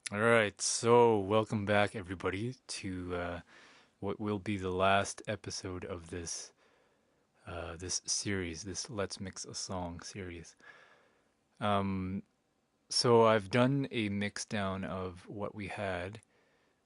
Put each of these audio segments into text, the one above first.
All right, so welcome back everybody to what will be the last episode of this series, this Let's Mix a Song series. Um, so I've done a mix down of what we had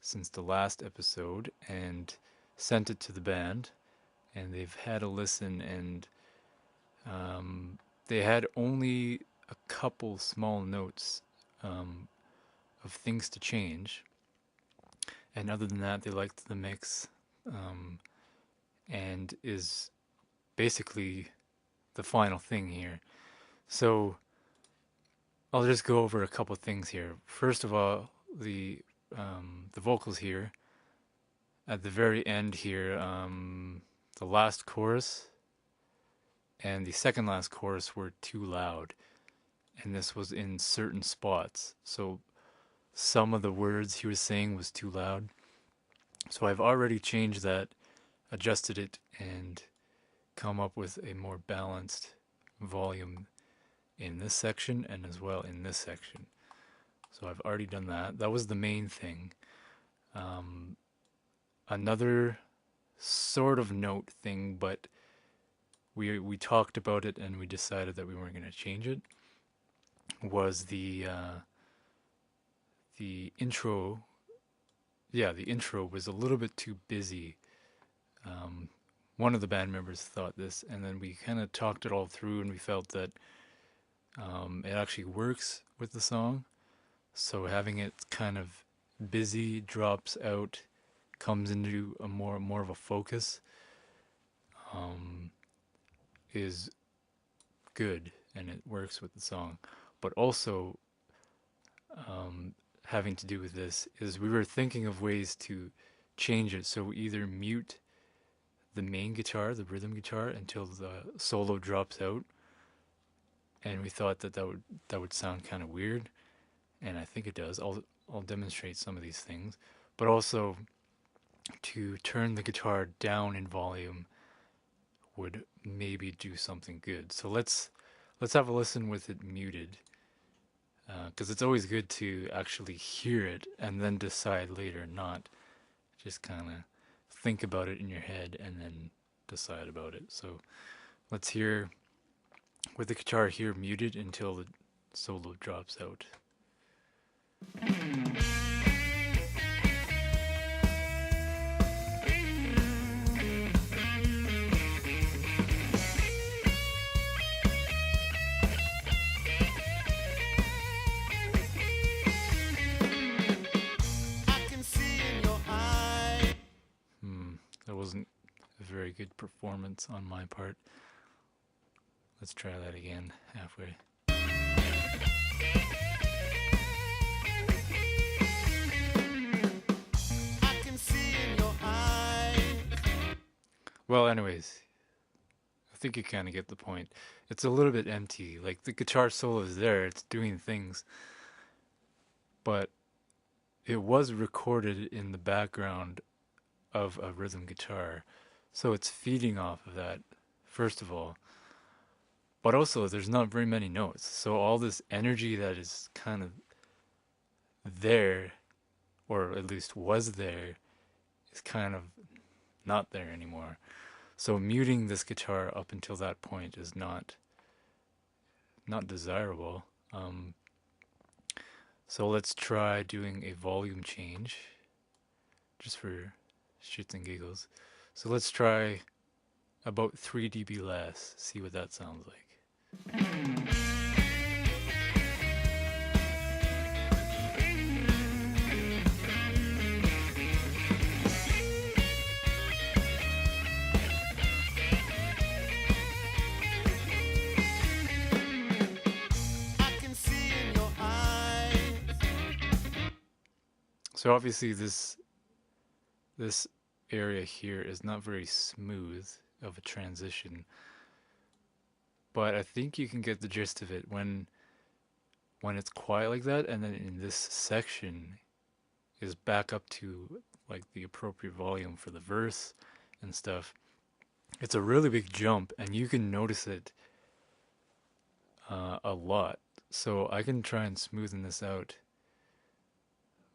since the last episode and sent it to the band, and they've had a listen, and um, they had only a couple small notes um, of things to change. And other than that, they liked the mix, um, and is basically the final thing here. So I'll just go over a couple things here. First of all, the vocals here at the very end here, the last chorus and the second last chorus were too loud, and this was in certain spots. So some of the words he was saying was too loud. So I've already changed that, adjusted it, and come up with a more balanced volume in this section and as well in this section. So I've already done that. That was the main thing. Um, Another sort of note thing, but we talked about it and we decided that we weren't going to change it. Was the intro? Yeah, the intro was a little bit too busy. Um, One of the band members thought this, and then we kind of talked it all through, and we felt that it actually works with the song. So having it kind of busy drops out, comes into a more of a focus, um, is good, and it works with the song. But also, having to do with this is we were thinking of ways to change it. So we either mute the main guitar, the rhythm guitar, until the solo drops out, and we thought that that would sound kind of weird, and I think it does. I'll demonstrate some of these things, but also to turn the guitar down in volume would maybe do something good. So let's have a listen with it muted, because it's always good to actually hear it and then decide later, not just kind of think about it in your head and then decide about it. So let's hear with the guitar here muted until the solo drops out. Hmm, that wasn't a very good performance on my part. Let's try that again halfway. Well, anyways, I think you kind of get the point. It's a little bit empty. Like the guitar solo is there, it's doing things, but it was recorded in the background of a rhythm guitar. So it's feeding off of that, first of all. But also, there's not very many notes. So all this energy that is kind of there, or at least was there, is kind of not there anymore. So muting this guitar up until that point is not desirable. So let's try doing a volume change, just for shits and giggles. So let's try about 3 dB less, see what that sounds like. So obviously this area here is not very smooth of a transition, but I think you can get the gist of it when it's quiet like that, and then in this section is back up to like the appropriate volume for the verse and stuff. It's a really big jump, and you can notice it a lot. So I can try and smoothen this out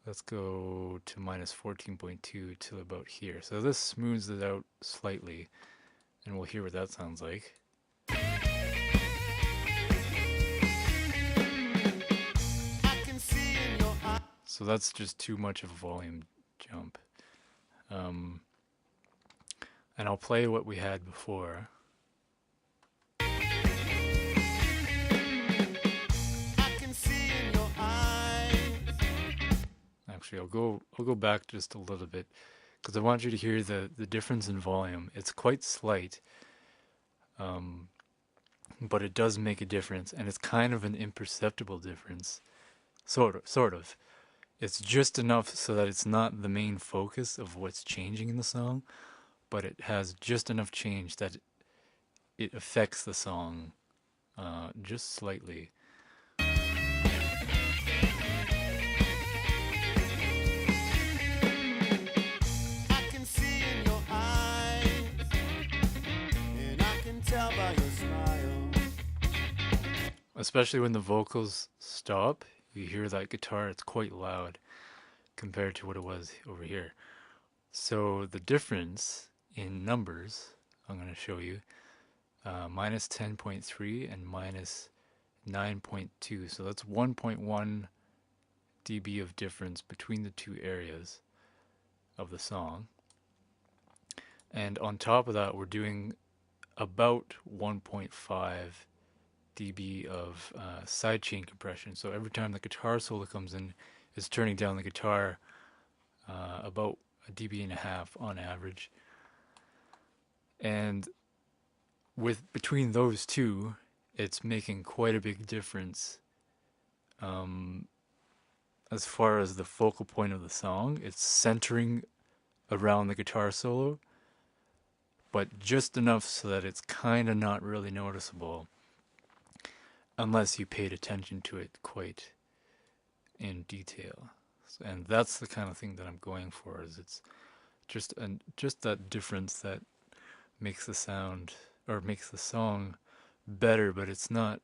Let's go to minus 14.2 till about here. So this smooths it out slightly, and we'll hear what that sounds like. So that's just too much of a volume jump. And I'll play what we had before. Actually, I'll go back just a little bit because I want you to hear the difference in volume. It's quite slight, but it does make a difference, and it's kind of an imperceptible difference. Sort of. It's just enough so that it's not the main focus of what's changing in the song, but it has just enough change that it affects the song just slightly. Especially when the vocals stop, you hear that guitar, it's quite loud compared to what it was over here. So the difference in numbers, I'm going to show you, minus 10.3 and minus 9.2. So that's 1.1 dB of difference between the two areas of the song. And on top of that, we're doing about 1.5 dB of sidechain compression. So every time the guitar solo comes in, it's turning down the guitar about a dB and a half on average. And between those two, it's making quite a big difference as far as the focal point of the song. It's centering around the guitar solo, but just enough so that it's kind of not really noticeable unless you paid attention to it quite in detail. And that's the kind of thing that I'm going for, is it's just that difference that makes the sound, or makes the song better, but it's not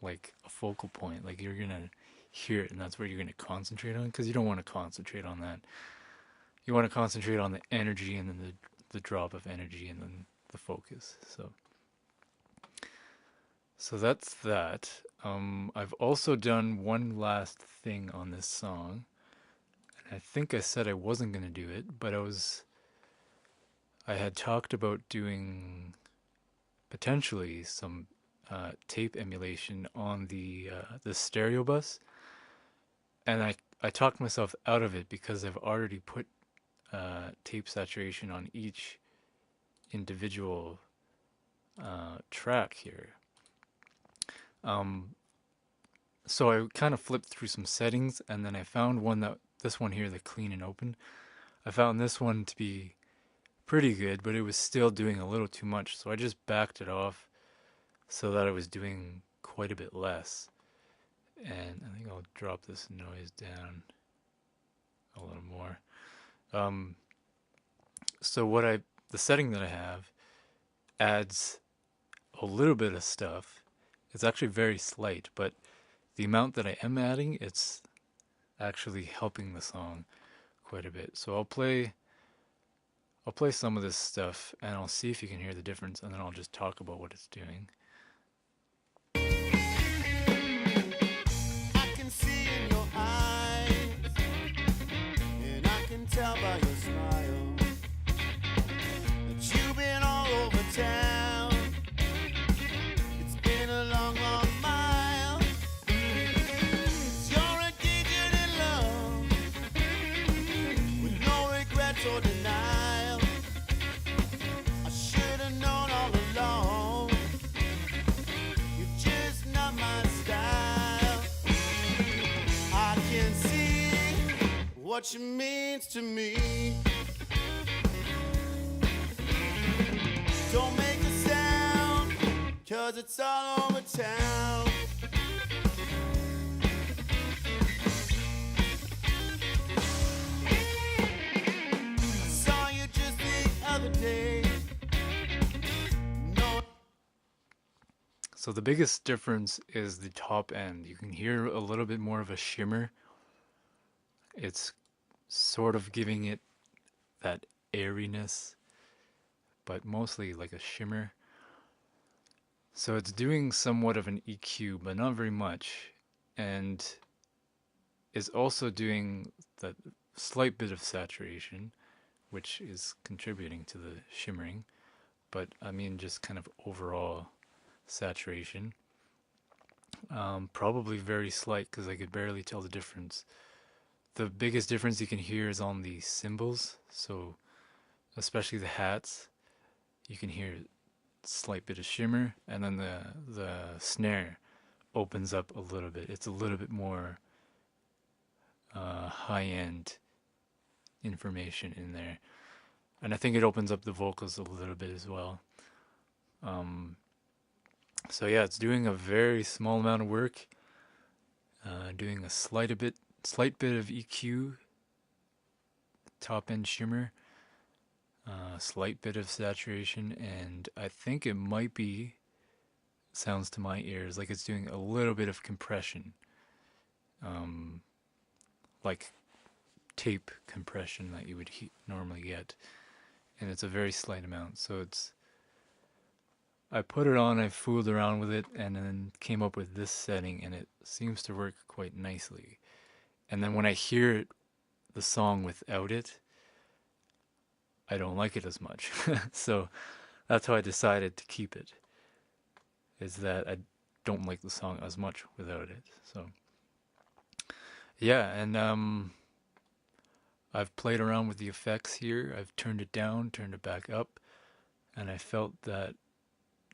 like a focal point. Like you're gonna hear it and that's where you're gonna concentrate on, because you don't want to concentrate on that. You want to concentrate on the energy, and then the drop of energy, and then the focus. So that's that. I've also done one last thing on this song, and I think I said I wasn't going to do it, but I had talked about doing potentially some tape emulation on the stereo bus, and I talked myself out of it because I've already put tape saturation on each individual track here. So I kind of flipped through some settings, and then I found this one here, the clean and open. I found this one to be pretty good, but it was still doing a little too much, so I just backed it off so that I was doing quite a bit less. And I think I'll drop this noise down a little more. So the setting that I have adds a little bit of stuff. It's actually very slight, but the amount that I am adding, it's actually helping the song quite a bit. So I'll play some of this stuff, and I'll see if you can hear the difference, and then I'll just talk about what it's doing. I can see in your eyes, and I can tell by your smile that you've been all over town. It's been a long, long mile. You're engaged in love with no regrets or denial. I should have known all along. You're just not my style. I can see what she means to me. Don't make a sound, 'cause it's all over town. I saw you just the other day. No. So the biggest difference is the top end. You can hear a little bit more of a shimmer. It's sort of giving it that airiness, but mostly like a shimmer. So it's doing somewhat of an EQ, but not very much, and is also doing that slight bit of saturation, which is contributing to the shimmering, but I mean just kind of overall saturation. Probably very slight because I could barely tell the difference. The biggest difference you can hear is on the cymbals, so especially the hats, you can hear a slight bit of shimmer, and then the snare opens up a little bit. It's a little bit more high-end information in there, and I think it opens up the vocals a little bit as well. So yeah, it's doing a very small amount of work, doing a slight bit of EQ, top end shimmer, slight bit of saturation, and I think it might be, sounds to my ears like it's doing a little bit of compression, like tape compression that you would normally get, and it's a very slight amount. So I put it on, I fooled around with it, and then came up with this setting, and it seems to work quite nicely. And then when I hear the song without it, I don't like it as much. So that's how I decided to keep it, is that I don't like the song as much without it. So yeah, and I've played around with the effects here. I've turned it down, turned it back up, and I felt that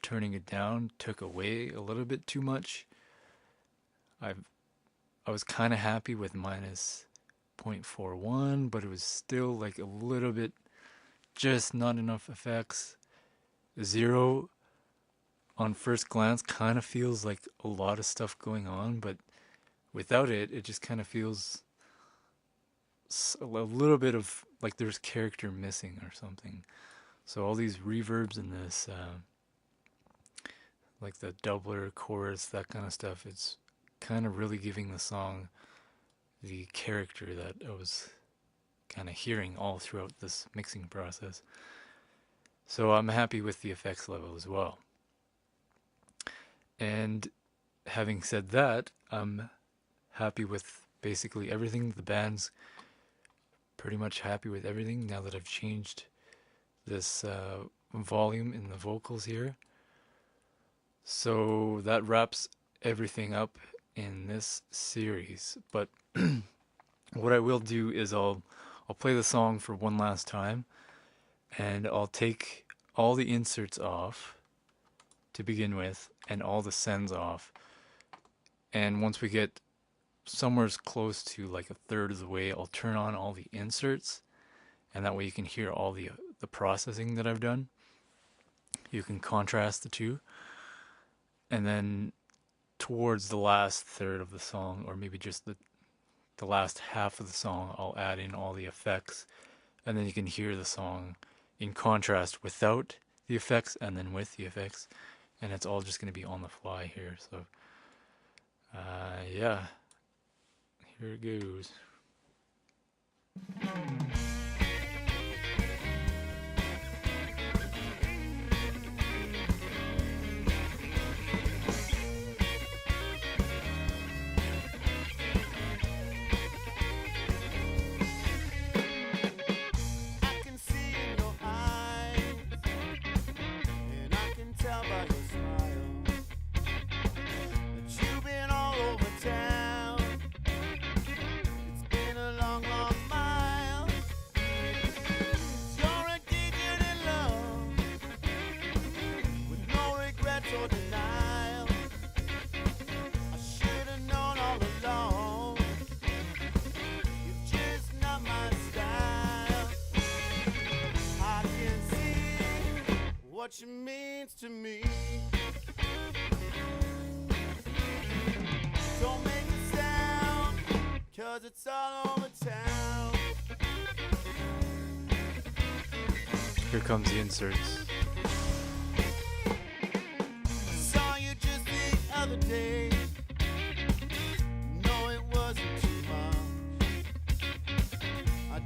turning it down took away a little bit too much. I was kind of happy with minus 0.41, but it was still like a little bit, just not enough effects. 0 on first glance kind of feels like a lot of stuff going on, but without it, it just kind of feels a little bit of like there's character missing or something. So all these reverbs in this, like the doubler, chorus, that kind of stuff, it's kind of really giving the song the character that I was kind of hearing all throughout this mixing process. So I'm happy with the effects level as well. And having said that, I'm happy with basically everything. The band's pretty much happy with everything now that I've changed this volume in the vocals here. So that wraps everything up in this series. But what I will do is I'll play the song for one last time, and I'll take all the inserts off to begin with and all the sends off. And once we get somewhere close to like a third of the way, I'll turn on all the inserts, and that way you can hear all the processing that I've done. You can contrast the two. And then towards the last third of the song, or maybe just the last half of the song, I'll add in all the effects, and then you can hear the song in contrast without the effects and then with the effects, and it's all just going to be on the fly here. So yeah, here it goes. What she means to me. Don't make a sound, 'cause it's all over town. Here comes the inserts. Saw you just the other day. No, it wasn't too much. I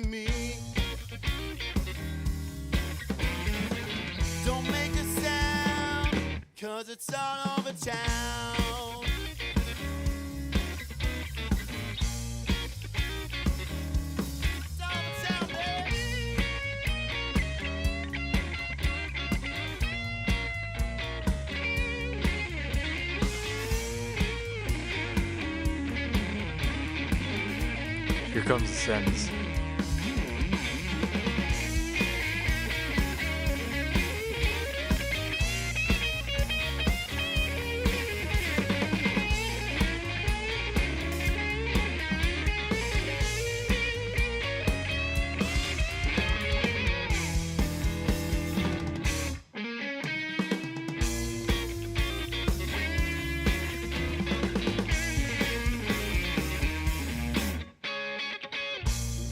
to me. Don't make a sound, 'cause it's all over town. It's all over town, baby. Here comes the sentence.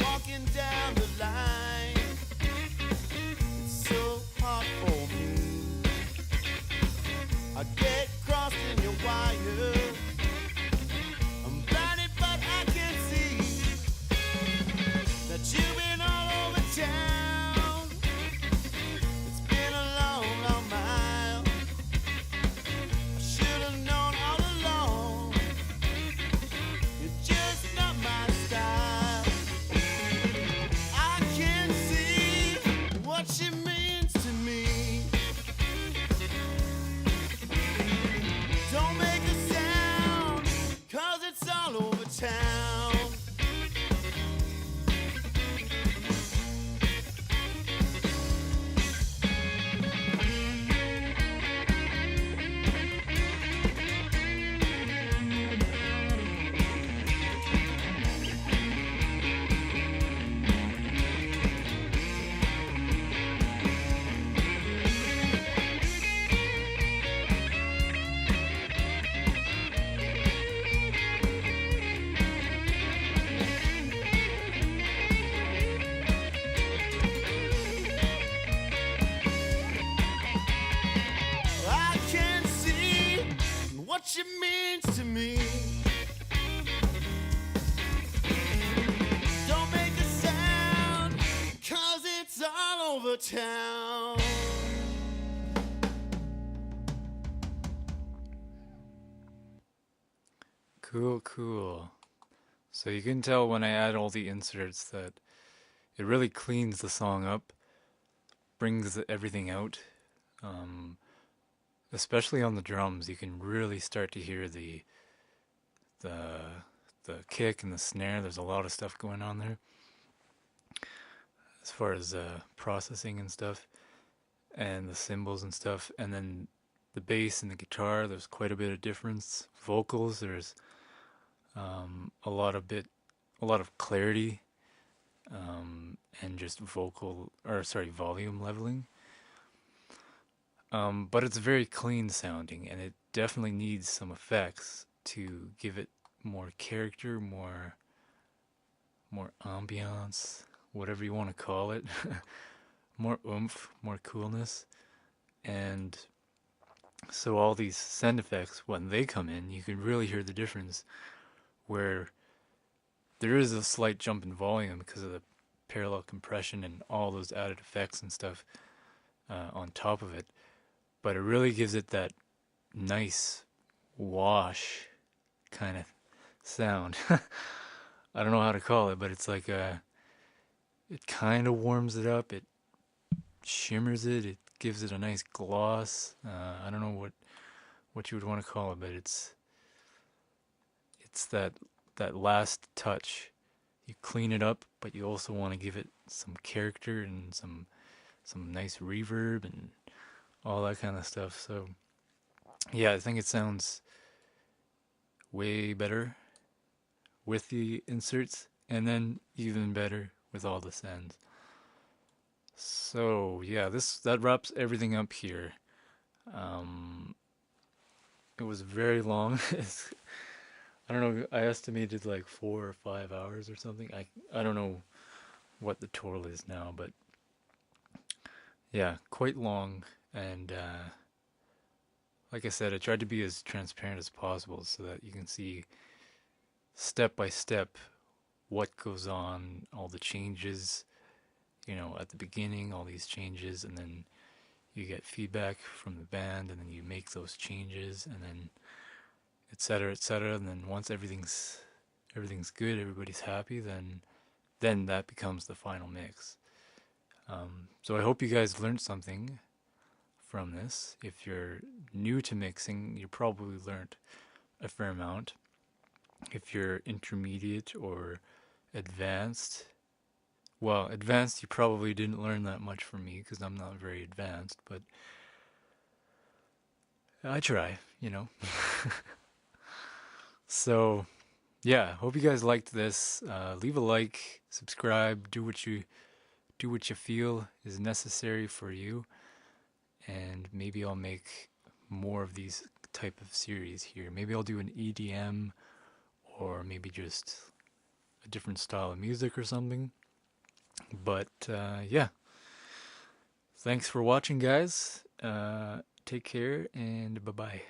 Walking down the line, it's so hard for me. I get crossed in your wires. I'm blinded, but I can see that you've been all over town. It's been a long, long mile. I should have known all along. You're just not my style. I can see what she means to me. Don't make a sound, 'cause it's all over town. I can see what she means to me. Don't make a sound, 'cause it's all over town. Cool, cool. So you can tell when I add all the inserts that it really cleans the song up, brings everything out. Um, Especially on the drums, you can really start to hear the the kick and the snare. There's a lot of stuff going on there as far as processing and stuff, and the cymbals and stuff. And then the bass and the guitar, there's quite a bit of difference. Vocals, there's a lot of clarity, and just volume leveling. But it's very clean sounding, and it definitely needs some effects to give it more character, more ambiance, whatever you want to call it, more oomph, more coolness. And so all these sound effects, when they come in, you can really hear the difference, where there is a slight jump in volume because of the parallel compression and all those added effects and stuff on top of it. But it really gives it that nice wash kind of sound. I don't know how to call it, but it's like it kind of warms it up. It shimmers it. It gives it a nice gloss. I don't know what you would want to call it, but it's that last touch. You clean it up, but you also want to give it some character and some nice reverb and all that kind of stuff. So yeah, I think it sounds way better with the inserts, and then even better with all the sends. So yeah, that wraps everything up here. It was very long. I don't know. I estimated like 4 or 5 hours or something. I don't know what the total is now, but yeah, quite long. And like I said, I tried to be as transparent as possible so that you can see step by step what goes on, all the changes, at the beginning, all these changes, and then you get feedback from the band, and then you make those changes, and then etc. etc. And then once everything's good, everybody's happy, then that becomes the final mix. So I hope you guys learned something from this. If you're new to mixing, you probably learned a fair amount. If you're intermediate or advanced, well, advanced, you probably didn't learn that much from me because I'm not very advanced, but I try. So, yeah, hope you guys liked this. Leave a like, subscribe, do what you feel is necessary for you, and maybe I'll make more of these type of series here. Maybe I'll do an EDM or maybe just a different style of music or something. But yeah, thanks for watching, guys. Take care and bye bye.